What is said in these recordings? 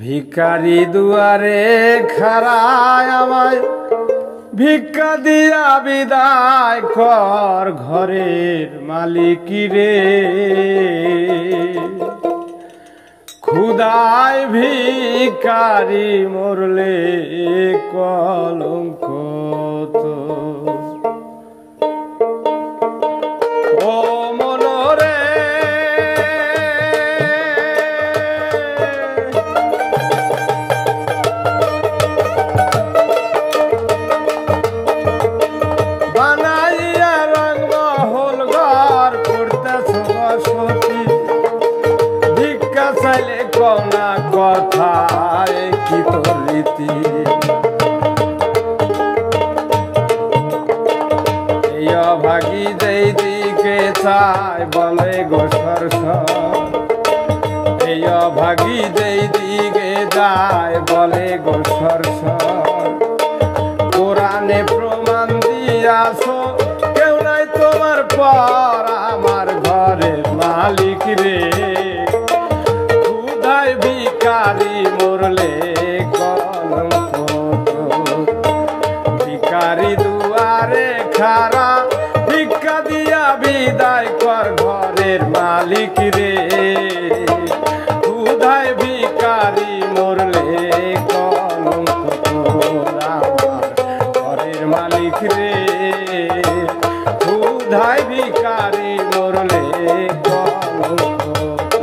ভিখারি দুয়ারে খাড়ায় আমায় ভিক্ষা দিয়া বিদায় কর ঘরের মালিকিরে। ক্ষুধায় ভিখারি মরলে কলঙ্ক তো। ও মনরে বানাইয়া রংমহল ঘর করতেছ বসতি, ভিক্ষা চাইলে কনা কথা কি তোর রীতি। এই অভাগী যেই দিকে চায় বলে গোসর সর, এই অভাগী যেই দিকে যায় বলে গোসর সর। কোরআনে প্রমাণ দিয়াছো কেউ নাই তোমার পর আমার ঘরের মালিক রে। ক্ষুধায় ভিখারি মরলে কলঙ্ক তো। ভিখারি দুয়ারে খাড়া ভিক্ষা দিয়া বিদায় কর ঘরের মালিক রে। ক্ষুধায় ভিখারি মরলে কলঙ্ক তো আমার ঘরের মালিক রে। ক্ষুধায় ভিখারি মরলে কলঙ্ক তো।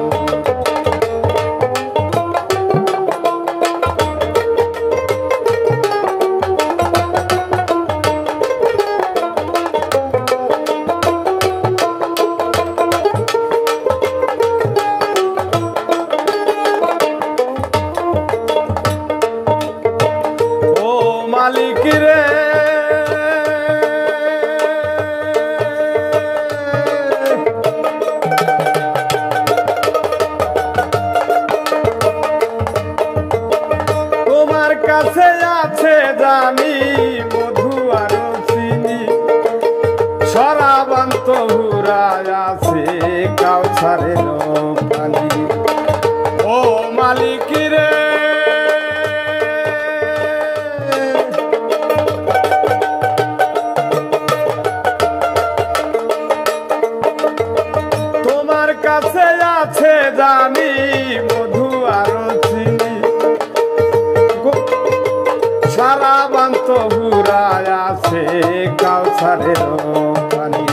মালিক রে তোমার কাছে আছে জানি মধু আর চিনি, শরাবান্ত হুরায় আছে কাউসারের পানি। ও মালিক রে কাছে আছে জানি মধু আর চিনি, শরাবান্ত হুরায় আছে কাউসারের পানি।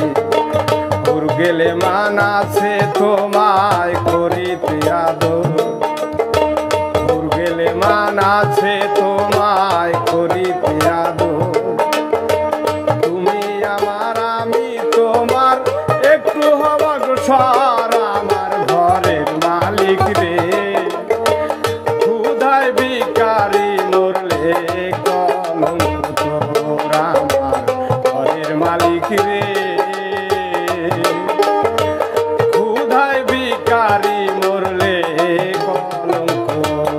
হুর গেলে মান আছে তোমায় করিতে আদর, হুর গেলে মান আছে তোমায় করিতে আদর। তুমি আমার আমি তোমার একটু হওয়া গোসর আমার ঘরের মালিক রে। ক্ষুধায় ভিখারি মরলে কলঙ্ক তোর আমার ঘরের মালিক রে। ক্ষুধায় ভিখারি মরলে কলঙ্ক তোর।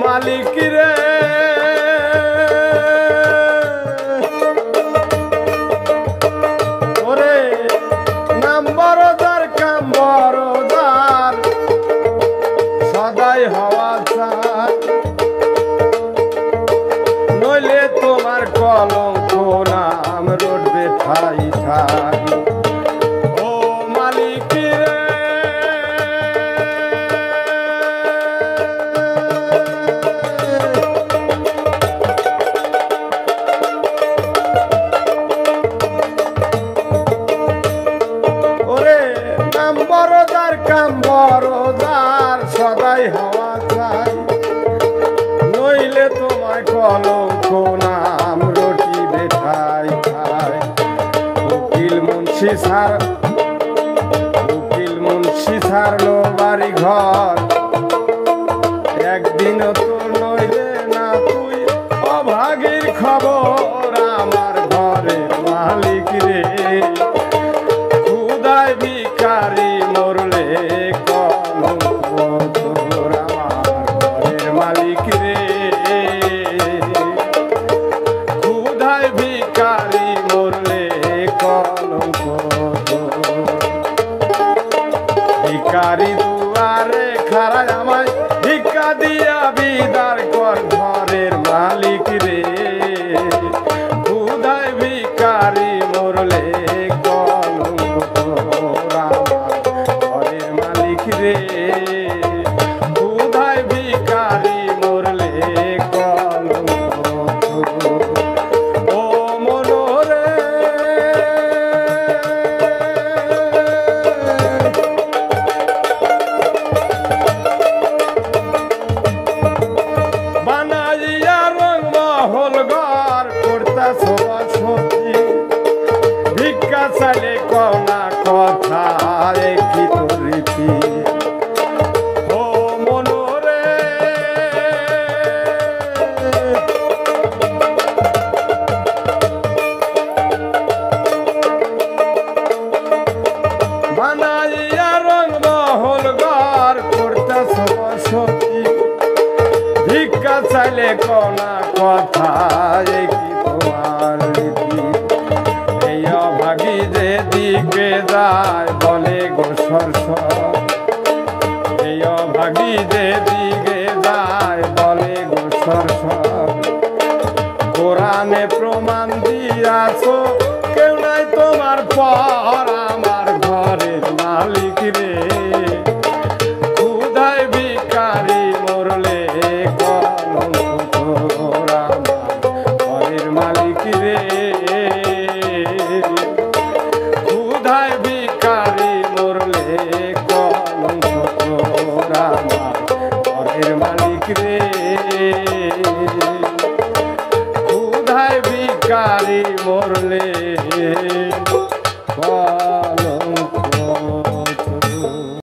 মালিক রে ওরে নাম বড়দার কাম বড়দার সদাই হওয়া চাই, নইলে তোমার কলঙ্ক নাম রটবে ঠাই ঠাই। ও মালিক রে বড়দার কাম বড়দার সদাই হওয়া চাই, নইলে তোমায় কলঙ্ক নাম রটিবে ঠাই ঠাই। উকিল মুন্সি ছাড়লো বাড়ি ঘর, একদিন তো নইলে না তুই অভাগীর খবর আমার ঘরের মালিক রে খুদায় ভিখারি মরলে কলঙ্ক তোর আমার ঘরের মালিক রে খুদায় ভিখারি মরলে কলঙ্ক ভিখারি দুয়ারে খাড়ায় আমায় ভিক্ষা দিয়া বিদার কর ঘরের মালিক রে খুদায় ভিখারি মরলে কলঙ্ক তোর আমার ঘরের মালিক রে খুদায় ভিখারি মরলে কলঙ্ক ও মনোরে ভিক্ষা চাইলে কনা কথা কি রীতি ও মনোরে বানাইয়া রং মহল ঘর করতেছ বসতি ভিক্ষা চাইলে কনা কথা কি তোমার রীতি এই অভাগী যে দিকে যায় বলে গো সরসর এই অভাগী যে দিকে যায় বলে গো সরসর কোরআনে প্রমাণ দিয়াছো কেউ নাই তোমার পর আমার ঘরের মালিক রে খুদায় ভিখারি মরলে কলঙ্ক তোর আমার ঘরের মালিক রে খুদায় ভিখারি মরলে কলঙ্ক তোর আমার ঘরের মালিক রে খুদায় ভিখারি মরলে কলঙ্ক